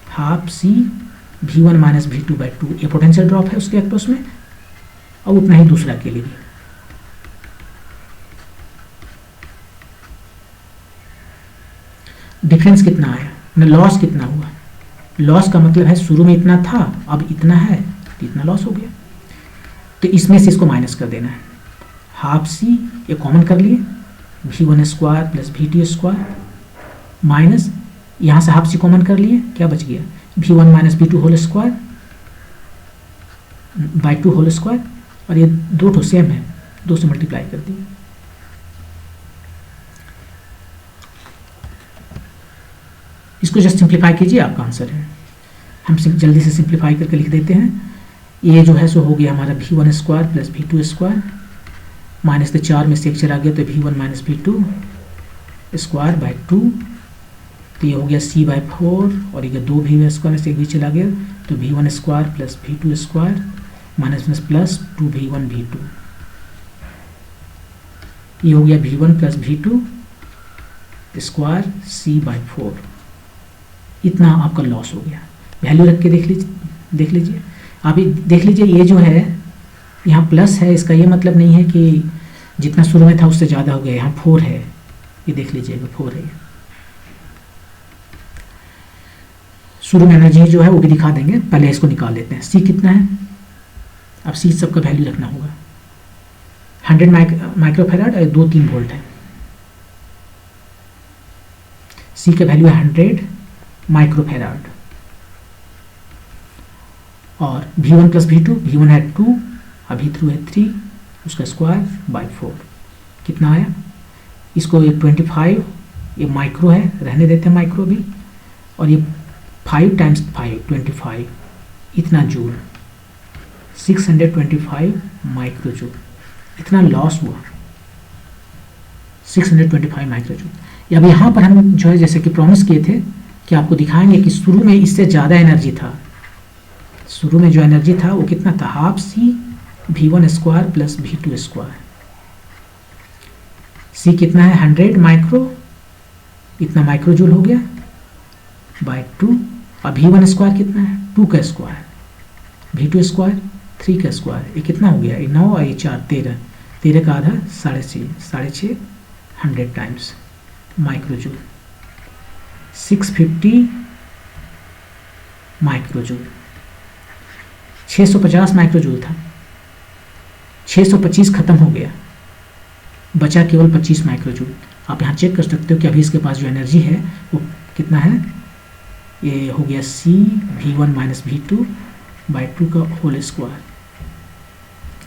half C V1 minus V2 by 2, ये पोटेंशियल ड्रॉप है उसके अक्रॉस में, और उतना ही दूसरा के लिए भी। डिफरेंस कितना आया, लॉस कितना हुआ, लॉस का मतलब है शुरू में इतना था अब इतना है तो इतना लॉस हो गया, तो इसमें से इसको माइनस कर देना है, हाफ सी ये कॉमन कर लिए V1 square plus V2 square minus यहाँ से हाफ सी कॉमन कर लिए, क्या बच गया V1 minus V2 whole square by 2 whole square, और ये दो तो सेम है, 2 से मल्टीप्लाई कर दिए। इसको जस्ट सिंप्लीफाई कीजिए, आपका आंसर है। हम जल्दी से सिंप्लीफाई करके लिख देते हैं, ये जो है सो हो गया हमारा V1 square plus V2 square minus के 4 में से 1 चला गया तो V1 minus V2 square by 2, तो ये हो गया C बाई 4, और ये 2 V1 स्क्वायर में से 1 भी चला गया तो V1 square plus V2 square minus में प्लस 2V1 V2, ये हो गया V1 plus V2 square C by 4, इतना आपका लॉस हो गया। वैल्यू रख के देख लीजिए अभी देख लीजिए, ये जो है यहाँ प्लस है, इसका ये मतलब नहीं है कि जितना शुरू में था उससे ज़्यादा हो गया, यहाँ 4 है, ये देख लीजिएगा 4 है। शुरू में एनर्जी जो है वो भी दिखा देंगे, पहले इसको निकाल लेते हैं। सी कितना है, अब सी सबका वैल्यू रखना होगा, 100 माइक्रोफेराड और 2-3 वोल्ट है, सी का वैल्यू है 100 माइक्रोफेराड, और V1 प्लस V2, V1 है 2 और V2 है 3, उसका स्क्वायर बाई 4 कितना आया। इसको ये 25, ये माइक्रो है, रहने देते हैं माइक्रो भी, और ये 5 टाइम्स 5 25 इतना जूल, 625 माइक्रो जूल इतना लॉस हुआ, 625 माइक्रो जूल। अब यहाँ पर हम जो है जैसे कि प्रॉमिस किए थे कि आपको दिखाएंगे कि शुरू में इससे ज़्यादा एनर्जी था, शुरू में जो एनर्जी था वो कितना था, half C V1 square plus V2 square. C कितना है 100 माइक्रो, इतना माइक्रो जूल हो गया बाय 2, और V1 स्क्वायर कितना है 2 का स्क्वायर, V2 स्क्वायर 3 का स्क्वायर, ये कितना हो गया, ये 9 और ये 4 13, 13 का आधा 6.5 100 times micro joule, 650 micro joule. 650 micro joule था, 625 खत्म हो गया, बचा केवल 25 माइक्रो जूल। आप यहाँ चेक कर सकते हो कि अभी इसके पास जो एनर्जी है वो कितना है, ये हो गया C V1 minus V2 by 2 का होल स्क्वायर,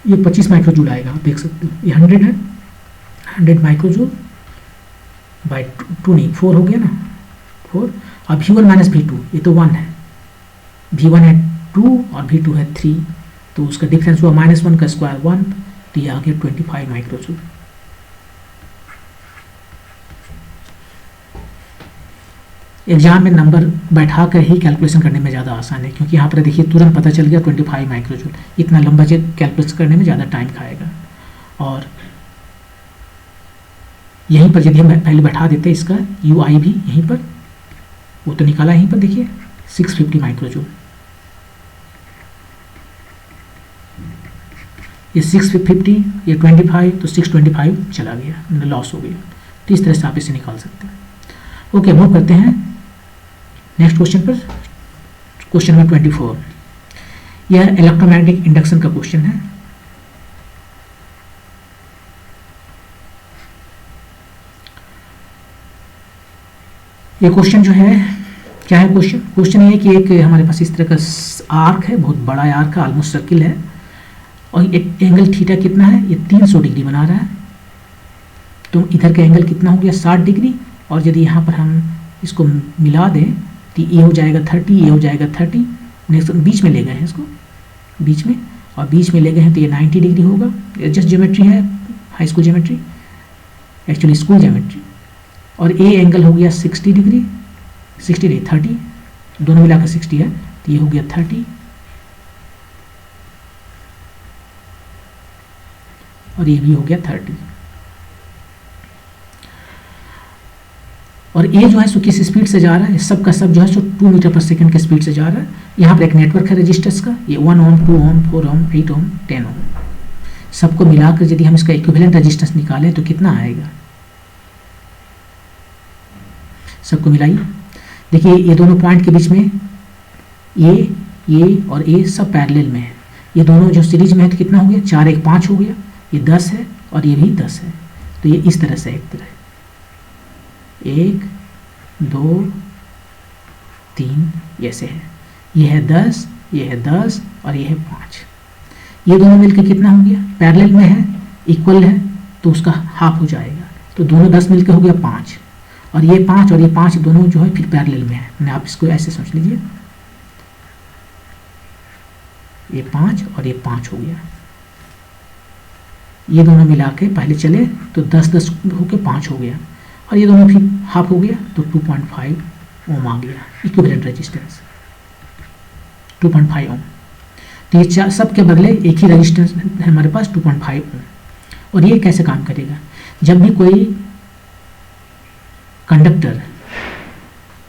ये 25 माइक्रो जूल आएगा। आप देख सकते हो ये 100 है, 100 माइक्रो जूल बाई 2 नहीं 4 हो गया ना, 4। अब V1 माइनस V2 ये तो 1 है, V1 है 2 और V2 है 3, तो उसका डिफरेंस हुआ -1 का स्क्वायर 1, तो ये आ गया 25 माइक्रो जूल। एग्जाम में नंबर बैठा कर ही कैलकुलेशन करने में ज़्यादा आसान है, क्योंकि यहाँ पर देखिए तुरंत पता चल गया 25 माइक्रो जूल, इतना लंबा कैलकुलेशन करने में ज़्यादा टाइम खाएगा। और यहीं पर यदि हम पहले बैठा देते इसका UI भी यहीं पर, वो तो निकाला यहीं पर देखिए 650 माइक्रो जूल, ये 650 ये 25, तो 625 चला गया, लॉस हो गया। तो इस तरह से आप इसे निकाल सकते हैं। ओके, मूव करते हैं नेक्स्ट क्वेश्चन पर, क्वेश्चन नंबर 24। यह इलेक्ट्रोमैग्नेटिक इंडक्शन का क्वेश्चन है। ये क्वेश्चन जो है क्या है, क्वेश्चन ये है कि एक हमारे पास इस तरह का आर्क है, बहुत बड़ा आर्क है, ऑलमोस्ट सर्किल है, और एक एंगल थीटा कितना है, ये 300 डिग्री बना रहा है। तो इधर का एंगल कितना हो गया 60 डिग्री, और यदि यहाँ पर हम इसको मिला दें तो ये हो जाएगा 30, ये हो जाएगा 30, नेक्स्ट बीच में ले गए हैं इसको, बीच में, और बीच में ले गए हैं तो ये 90 डिग्री होगा। ये जस्ट ज्योमेट्री है, high school geometry, actually school geometry. और ए एंगल हो गया 60 डिग्री, 60 नहीं 30, दोनों मिलाकर 60 है, तो ये हो गया 30, और ये भी हो गया 30। और ये जो है सो किस स्पीड से जा रहा है, सब का सब जो है सो 2 मीटर पर सेकंड के स्पीड से जा रहा है। यहाँ पर एक नेटवर्क है रजिस्टर्स का, ये 1 ओम, 2 ओम, 4 ओम, 8 ओम, 10 ओम, सबको मिलाकर यदि हम इसका इक्विवेलेंट रजिस्टेंस निकालें तो कितना आएगा, सबको मिलाइए। देखिए ये दोनों पॉइंट के बीच में ये और ए सब पैरेलल में है, ये दोनों जो सीरीज में है तो कितना हो गया 4 1 5 हो गया, ये 10 है और ये भी 10 है, तो ये इस तरह से एक तरह 1 2 3 ऐसे है, ये है 10, ये है 10 और ये है 5, ये दोनों मिलकर कितना हो गया, पैरेलल में है, इक्वल है, तो उसका हाफ हो जाएगा, तो दोनों 10 मिलकर हो गया 5, और ये 5 और ये 5 दोनों जो है फिर पैरेलल में है। मैंने आप इसको ऐसे सोच लीजिए, ये 5 और ये 5 हो गया, ये दोनों मिला के पहले चले तो 10 10 होकर 5 हो गया, और ये दोनों फिर हाफ हो गया तो 2.5 ओम आ गया इक्विवेलेंट रेजिस्टेंस, 2.5 ओम। तो ये सब के बदले एक ही रेजिस्टेंस है हमारे पास 2.5 ओम। और ये कैसे काम करेगा, जब भी कोई कंडक्टर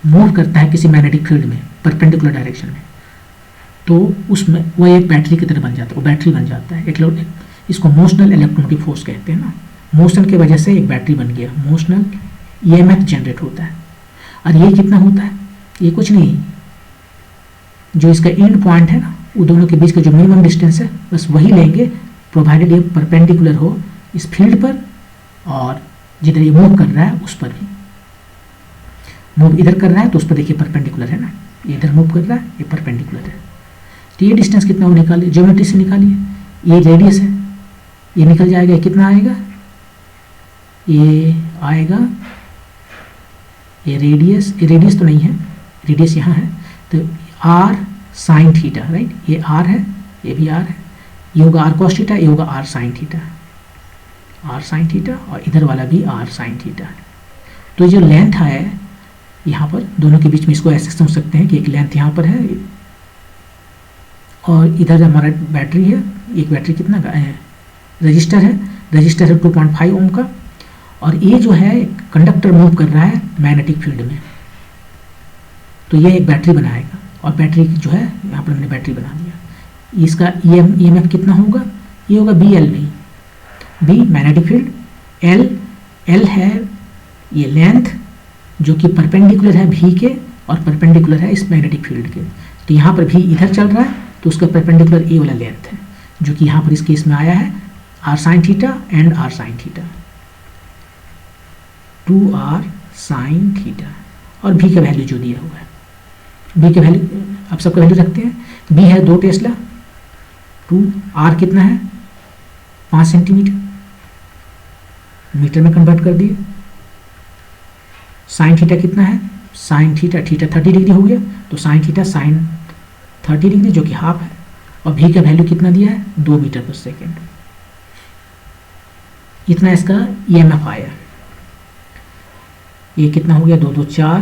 मूव करता है किसी मैग्नेटिक फील्ड में परपेंडिकुलर डायरेक्शन में, तो उसमें वह एक बैटरी की तरह बन जाता है, वो बैटरी बन जाता है, एक इसको मोशनल इलेक्ट्रोमोटिव फोर्स कहते हैं ना, मोशन के वजह से एक बैटरी बन गया, मोशनल ईएमएफ जनरेट होता है। और ये कितना होता है, ये कुछ नहीं, जो इसका एंड पॉइंट है ना, वो दोनों के बीच का जो मिनिमम डिस्टेंस है बस वही लेंगे, प्रोवाइडेड ये परपेंडिकुलर हो इस फील्ड पर और जिधर ये मूव कर रहा है उस पर भी। मूव इधर कर रहा है तो उस पर देखिए परपेंडिकुलर है ना, ये इधर मूव कर रहा है, ये परपेंडिकुलर है। तो ये डिस्टेंस कितना वो निकालिए, ज्योमेट्री से निकालिए। ये रेडियस है, ये निकल जाएगा, ये कितना आएगा, ये आएगा, ये रेडियस तो नहीं है, रेडियस यहाँ है, तो आर साइन थीटा, राइट, ये आर है, ये भी आर है, ये होगा आर कॉस थीटा, ये होगा R sine theta, R sine theta, और इधर वाला भी आर साइन थीटा है। तो जो लेंथ है यहाँ पर दोनों के बीच में, इसको ऐसे समझ सकते हैं कि एक लेंथ यहाँ पर है और इधर हमारा बैटरी है, एक बैटरी कितना का है, रजिस्टर है 2.5 ओम का, और ये जो है कंडक्टर मूव कर रहा है मैग्नेटिक फील्ड में, तो ये एक बैटरी बनाएगा, और बैटरी जो है यहाँ पर हमने बैटरी बना दिया। इसका EMF कितना होगा, ये होगा BLV, B magnetic field, L है ये लेंथ जो कि परपेंडिकुलर है V के और परपेंडिकुलर है इस मैग्नेटिक फील्ड के। तो यहाँ पर V इधर चल रहा है तो उसका परपेंडिकुलर A वाला लेंथ है, जो कि यहाँ पर इस केस में आया है R sin theta and R sin theta, 2R sin theta, और V का वैल्यू जो दिया हुआ है, B का वैल्यू आप सबका वैल्यू रखते हैं। B है 2 टेस्ला, 2, R कितना है 5 सेंटीमीटर, मीटर में कन्वर्ट कर दिए। साइन थीटा कितना है, साइन थीटा 30 डिग्री हो गया, तो साइन थीटा साइन 30 डिग्री जो कि हाफ है, और V का वैल्यू कितना दिया है 2 मीटर पर सेकेंड। इतना इसका EMF आया, ये कितना हो गया 2 2 4,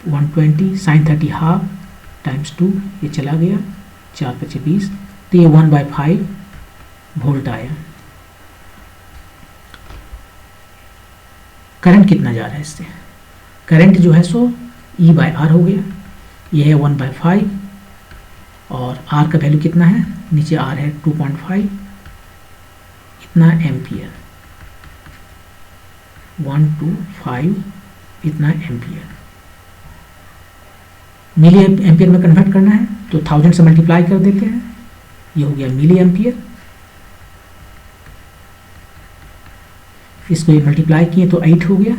120 साइन 30 हाफ टाइम्स 2, ये चला गया 4 5 20, तो ये 1/5 वोल्ट आया। करंट कितना जा रहा है इससे, करंट जो है सो E/R हो गया, ये है 1/5, और R का वैल्यू कितना है, नीचे R है 2.5, इतना एम्पियर, 125 इतना एम्पियर। मिली एम्पियर में कन्वर्ट करना है तो 1000 से मल्टीप्लाई कर देते हैं, ये हो गया मिली एम्पियर। इसको ये मल्टीप्लाई किए तो 8 हो गया,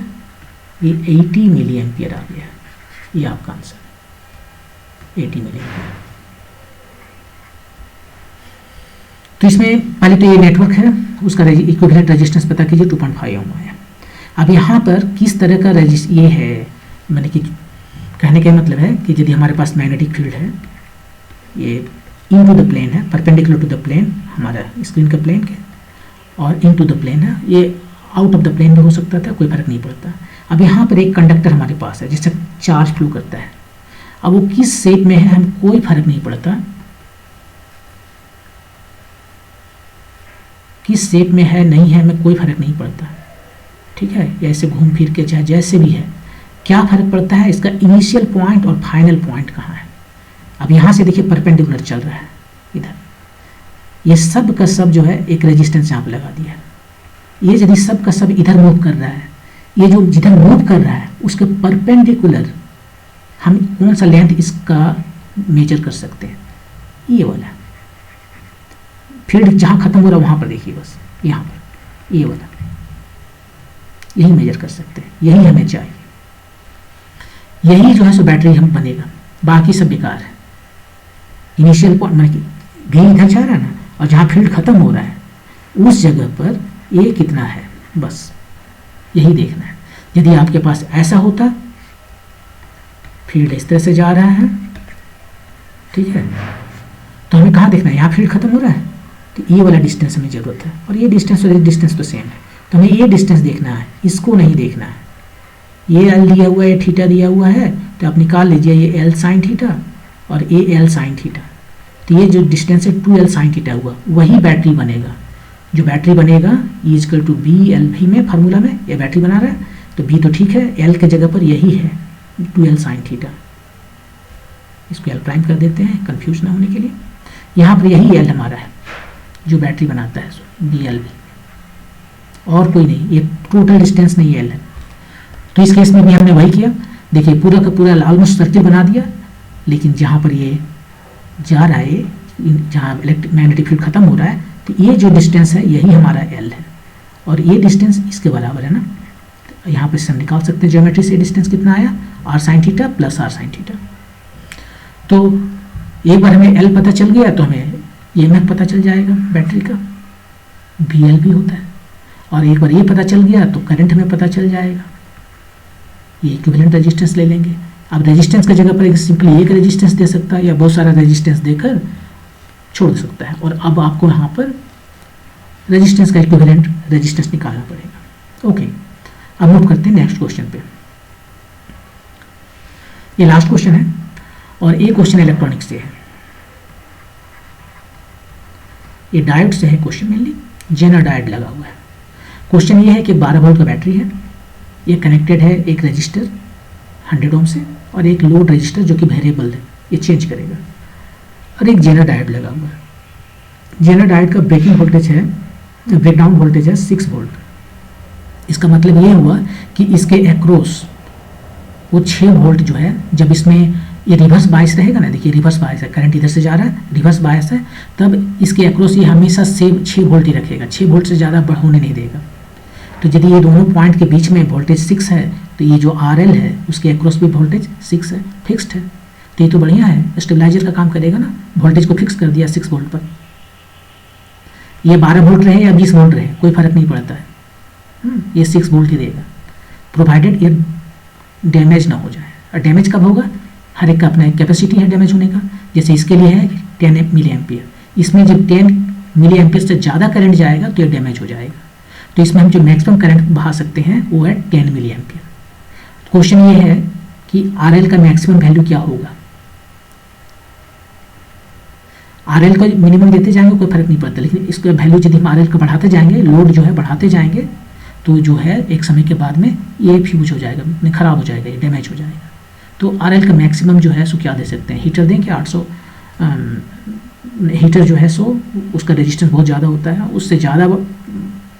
ये 80 मिली एम्पियर आ गया, ये आपका आंसर 80 मिली एम्पियर। तो इसमें पहले तो ये नेटवर्क है, उसका इक्विवेलेंट रेजिस्टेंस पता कीजिए 2.5 ओम है। अब यहाँ पर किस तरह का ये है, मैंने कि कहने का मतलब है कि यदि हमारे पास मैग्नेटिक फील्ड है, ये इन टू द प्लेन है, परपेंडिकुलर टू द प्लेन हमारा स्क्रीन का प्लेन के, और इन टू द प्लेन है, ये आउट ऑफ द प्लेन भी हो सकता था, कोई फर्क नहीं पड़ता। अब यहाँ पर एक कंडक्टर हमारे पास है जिससे चार्ज फ्लो करता है, अब वो किस शेप में है हमें कोई फर्क नहीं पड़ता, किस शेप में है नहीं है हमें कोई फर्क नहीं पड़ता, ठीक है, ऐसे घूम फिर के चाहे जैसे भी है, क्या फर्क पड़ता है इसका इनिशियल पॉइंट और फाइनल पॉइंट कहाँ है। अब यहाँ से देखिए परपेंडिकुलर चल रहा है इधर, ये सब का सब जो है एक रेजिस्टेंस यहाँ पर लगा दिया है, ये यदि सब का सब इधर मूव कर रहा है, ये जो जिधर मूव कर रहा है उसके परपेंडिकुलर हम कौन सा लेंथ इसका मेजर कर सकते हैं, ये वाला फील्ड जहाँ खत्म हो रहा है वहाँ पर देखिए, बस यहाँ पर ये वाला, यही मेजर कर सकते हैं, यही हमें चाहिए, यही जो है सो बैटरी हम बनेगा, बाकी सब बेकार है। इनिशियल पॉइंट मतलब भी इधर जा रहा है ना, और जहाँ फील्ड खत्म हो रहा है उस जगह पर ये कितना है, बस यही देखना है। यदि आपके पास ऐसा होता, फील्ड इस तरह से जा रहा है, ठीक है, तो हमें कहाँ देखना है, यहाँ फील्ड खत्म हो रहा है, तो ये वाला डिस्टेंस हमें ज़रूरत है, और ये डिस्टेंस और ये डिस्टेंस तो सेम है, तो हमें ये डिस्टेंस देखना है, इसको नहीं देखना है। ये एल दिया हुआ है, ये थीटा दिया हुआ है, तो आप निकाल लीजिए ये एल साइन थीटा और ये एल साइन थीटा, तो ये जो डिस्टेंस है 2L साइन थीटा हुआ, वही बैटरी बनेगा। जो बैटरी बनेगा E = BLV में फार्मूला में ये बैटरी बना रहा है, तो B तो ठीक है, L के जगह पर यही है 2L साइन थीटा, इसको L प्राइम कर देते हैं कंफ्यूज ना होने के लिए। यहाँ पर यही L हमारा है जो बैटरी बनाता है, BLV, और कोई नहीं, ये टोटल डिस्टेंस नहीं L है। तो इस केस में भी हमने वही किया, देखिए पूरा का पूरा ऑलमोस्ट सर्किल बना दिया, लेकिन जहाँ पर ये जा रहा है, जहाँ मैग्नेटिक फील्ड खत्म हो रहा है, तो ये जो डिस्टेंस है यही हमारा L है, और ये डिस्टेंस इसके बराबर है ना, यहाँ पे हम निकाल सकते हैं ज्योमेट्री से डिस्टेंस कितना आया, R sine theta plus R sine theta. तो एक बार हमें एल पता चल गया तो हमें EMF पता चल जाएगा बैटरी का, VL भी होता है। और एक बार ये पता चल गया तो करंट हमें पता चल जाएगा, ये इक्विवेलेंट रेजिस्टेंस ले लेंगे। अब रेजिस्टेंस की जगह पर सिंपली एक रेजिस्टेंस दे सकता है या बहुत सारा रेजिस्टेंस देकर छोड़ सकता है। और अब आपको यहाँ पर रेजिस्टेंस का इक्विवेलेंट रेजिस्टेंस निकालना पड़ेगा। ओके, अब मूव करते हैं नेक्स्ट क्वेश्चन पे। ये लास्ट क्वेश्चन है और एक क्वेश्चन इलेक्ट्रॉनिक्स से है। ये डायोड से है क्वेश्चन, मेनली जेनर डायोड लगा हुआ है। क्वेश्चन ये है कि 12 वोल्ट का बैटरी है, ये कनेक्टेड है एक रजिस्टर 100 ओम से और एक लोड रजिस्टर जो कि वेरिएबल है, ये चेंज करेगा, और एक जेनर डायोड लगा हुआ है। जेनर डायोड का ब्रेकिंग वोल्टेज है, ब्रेकडाउन वोल्टेज है 6 वोल्ट। इसका मतलब ये हुआ कि इसके एक्रॉस वो 6 वोल्ट जो है, जब इसमें ये रिवर्स बायस रहेगा ना, देखिए रिवर्स बायस है, करंट इधर से जा रहा है, रिवर्स बायस है, तब इसके एक्रॉस ये हमेशा सेम 6 वोल्ट ही रखेगा, 6 वोल्ट से ज़्यादा होने नहीं देगा। तो यदि ये दोनों पॉइंट के बीच में वोल्टेज 6 है तो ये जो RL है उसके एक्रॉस भी वोल्टेज 6 है, फिक्स्ड है। तो ये तो बढ़िया है, स्टेबलाइजर का काम करेगा ना, वोल्टेज को फिक्स कर दिया 6 वोल्ट पर। ये 12 वोल्ट रहे या 20 वोल्ट रहे कोई फर्क नहीं पड़ता है, ये 6 वोल्ट ही देगा, प्रोवाइडेड ये डैमेज ना हो जाए। और डैमेज कब होगा, हर एक का अपना एक कैपेसिटी है डैमेज होने का। जैसे इसके लिए है 10 मिली एम्पियर, इसमें जब 10 मिली एम्पियर से ज़्यादा करंट जाएगा तो ये डैमेज हो जाएगा। तो इसमें हम जो मैक्सिमम करंट बहा सकते हैं वो है 10 मिली एम्पियर। क्वेश्चन ये है कि RL का मैक्सिमम वैल्यू क्या होगा। RL का मिनिमम देते जाएंगे कोई फर्क नहीं पड़ता, लेकिन इसका वैल्यू यदि हम RL का बढ़ाते जाएंगे, लोड जो है बढ़ाते जाएंगे, तो जो है एक समय के बाद में ये फ्यूज हो जाएगा, खराब हो जाएगा, ये डैमेज हो जाएगा। तो RL का मैक्सिमम जो है सो क्या दे सकते हैं, हीटर दें कि 800 हीटर जो है सो उसका रेजिस्टेंस बहुत ज़्यादा होता है, उससे ज़्यादा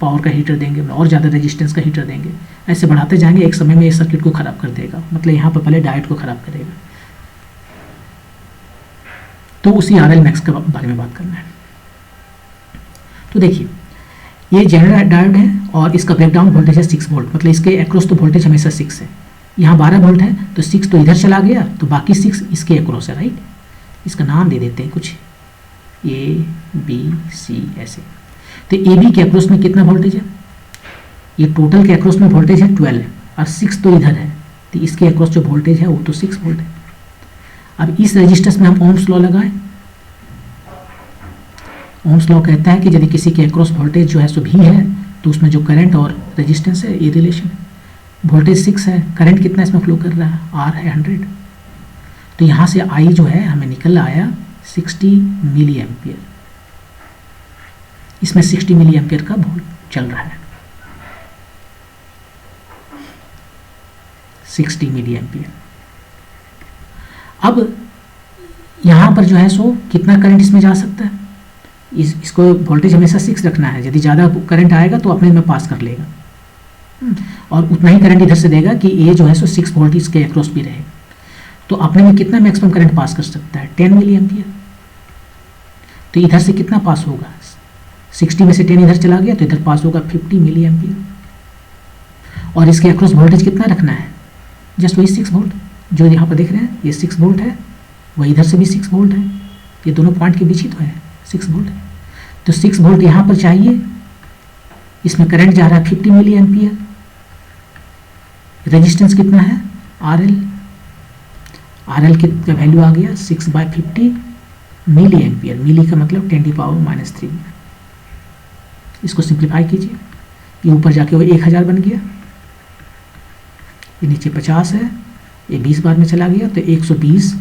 पावर का हीटर देंगे और ज़्यादा रेजिस्टेंस का हीटर देंगे, ऐसे बढ़ाते जाएंगे, एक समय में ये सर्किट को ख़राब कर देगा, मतलब यहाँ पर पहले डायोड को ख़राब करेगा। तो उसी RL मैक्स के बारे में बात करना है। तो देखिए ये जनरल डायोड है और इसका ब्रेकडाउन वोल्टेज है 6 वोल्ट, मतलब इसके एक्रॉस तो वोल्टेज हमेशा 6 है। यहाँ 12 वोल्ट है तो 6 तो इधर चला गया, तो बाकी 6 इसके एक्रॉस है, राइट। इसका नाम दे देते हैं कुछ ABC ऐसे। तो AB के एक्रॉस में कितना वोल्टेज है, ये टोटल के एक्रॉस में वोल्टेज है 12 है और 6 तो इधर है, तो इसके एक्रॉस जो वोल्टेज है वो तो 6 वोल्ट है। अब इस रेजिस्टेंस में हम ओम्स लॉ लगाएं। ओम्स लॉ कहता है कि यदि किसी के एक्रॉस वोल्टेज जो है सो V है तो उसमें जो करंट और रेजिस्टेंस है ये रिलेशन है। वोल्टेज 6 है, करंट कितना इसमें फ्लो कर रहा है, R है 100, तो यहाँ से I जो है हमें निकल आया 60 मिली एम्पियर। इसमें 60 मिली एम्पियर का वोल्ट चल रहा है, 60 मिली एम्पियर। अब यहाँ पर जो है सो कितना करंट इसमें जा सकता है, इसको वोल्टेज हमेशा 6 रखना है, यदि ज़्यादा करंट आएगा तो अपने में पास कर लेगा और उतना ही करंट इधर से देगा कि ये जो है सो 6 वोल्ट इसके एक्रॉस भी रहे। तो अपने में कितना मैक्सिमम करंट पास कर सकता है, 10 मिली एम्पियर। तो इधर से कितना पास होगा, 60 में से 10 इधर चला गया तो इधर पास होगा 50 मिली एम्पियर। और इसके एक्रॉस वोल्टेज कितना रखना है, जस्ट वही 6 वोल्ट जो यहाँ पर देख रहे हैं, ये 6 वोल्ट है, वही इधर से भी 6 वोल्ट है, ये दोनों पॉइंट के बीच ही तो है, 6 वोल्ट है। तो 6 वोल्ट यहाँ पर चाहिए, इसमें करंट जा रहा है 50 मिली एम्पियर। रेजिस्टेंस कितना है RL की वैल्यू आ गया 6/50 मिली एम्पियर, मिली का मतलब 10⁻³ इसको सिंप्लीफाई कीजिए, ये ऊपर जाके वो 1000 बन गया, ये नीचे 50 है, ये 20 बार में चला गया तो 120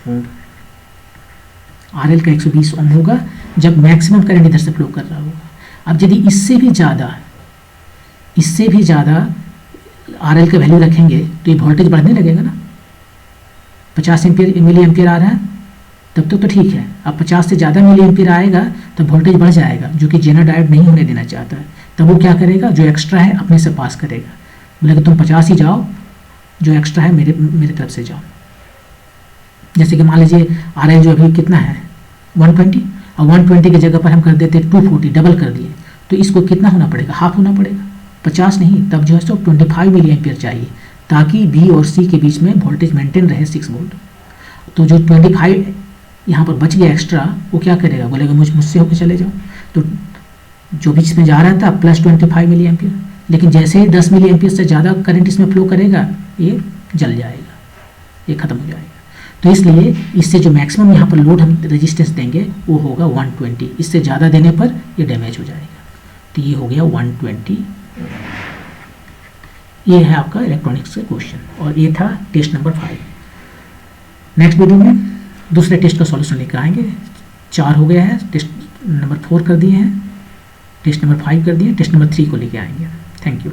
ओम। RL का 120 ओम होगा जब मैक्सिमम करंट इधर से फ्लो कर रहा होगा। अब यदि इससे भी ज़्यादा RL का वैल्यू रखेंगे तो ये वोल्टेज बढ़ने लगेगा ना, 50 मिली एम्पियर आ रहा है तब तो ठीक है। अब 50 से ज़्यादा मिली एम्पियर आएगा तो वोल्टेज बढ़ जाएगा, जो कि जेनर डायोड नहीं होने देना चाहता है। तब वो क्या करेगा, जो एक्स्ट्रा है अपने से पास करेगा, बोलेगा तुम 50 ही जाओ, जो एक्स्ट्रा है मेरे तरफ से जाओ। जैसे कि मान लीजिए RL जो अभी कितना है 120, और 120 की जगह पर हम कर देते 240, डबल कर दिए, तो इसको कितना होना पड़ेगा, हाफ होना पड़ेगा, 50 नहीं, तब जो है सो 25 मिली एम्पियर चाहिए ताकि बी और सी के बीच में वोल्टेज मेंटेन रहे 6 वोल्ट। तो जो 25 यहाँ पर बच गया एक्स्ट्रा, वो क्या करेगा, बोलेगा मुझसे होकर चले जाओ। तो जो बीच में जा रहा था प्लस 25 मिली एम्पियर, लेकिन जैसे ही 10 मिली एम्पियर से ज़्यादा करंट इसमें फ्लो करेगा ये जल जाएगा, ये ख़त्म हो जाएगा। तो इसलिए इससे जो मैक्सिमम यहाँ पर लोड हम रेजिस्टेंस देंगे वो होगा 120, इससे ज़्यादा देने पर ये डैमेज हो जाएगा। तो ये हो गया 120। ये है आपका इलेक्ट्रॉनिक्स का क्वेश्चन और ये था टेस्ट नंबर 5। नेक्स्ट वीडियो में दूसरे टेस्ट का सॉल्यूशन लेकर आएंगे। 4 हो गया है, टेस्ट नंबर 4 कर दिए हैं, टेस्ट नंबर 5 कर दिए, टेस्ट नंबर 3 को लेके आएंगे। Thank you.